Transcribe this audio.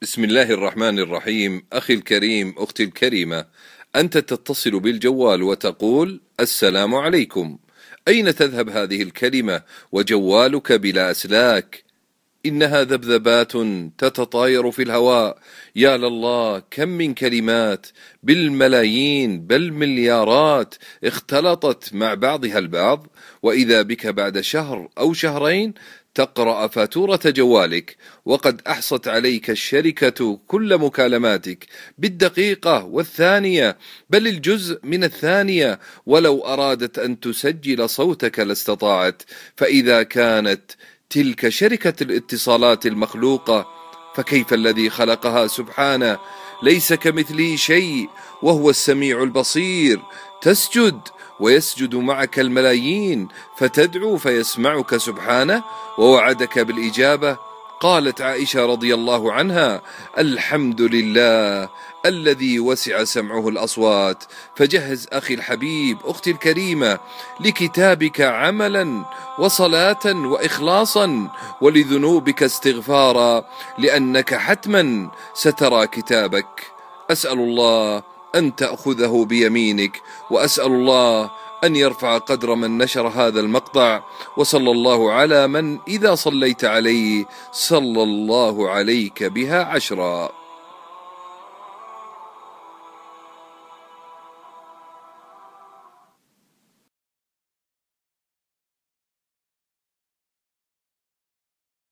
بسم الله الرحمن الرحيم. أخي الكريم، أختي الكريمة، أنت تتصل بالجوال وتقول السلام عليكم. أين تذهب هذه الكلمة وجوالك بلا أسلاك؟ إنها ذبذبات تتطاير في الهواء. يا لله، كم من كلمات بالملايين بل مليارات اختلطت مع بعضها البعض، وإذا بك بعد شهر أو شهرين تقرأ فاتورة جوالك وقد أحصت عليك الشركة كل مكالماتك بالدقيقة والثانية، بل الجزء من الثانية، ولو أرادت أن تسجل صوتك لاستطاعت. فإذا كانت تلك شركة الاتصالات المخلوقة، فكيف الذي خلقها سبحانه؟ ليس كمثله شيء وهو السميع البصير. تسجد ويسجد معك الملايين، فتدعو فيسمعك سبحانه ووعدك بالإجابة. قالت عائشة رضي الله عنها: الحمد لله الذي وسع سمعه الأصوات. فجهز أخي الحبيب، أختي الكريمة، لكتابك عملا وصلاة وإخلاصا، ولذنوبك استغفارا، لأنك حتما سترى كتابك. أسأل الله أن تأخذه بيمينك، وأسأل الله أن يرفع قدر من نشر هذا المقطع. وصلى الله على من إذا صليت عليه صلى الله عليك بها 10.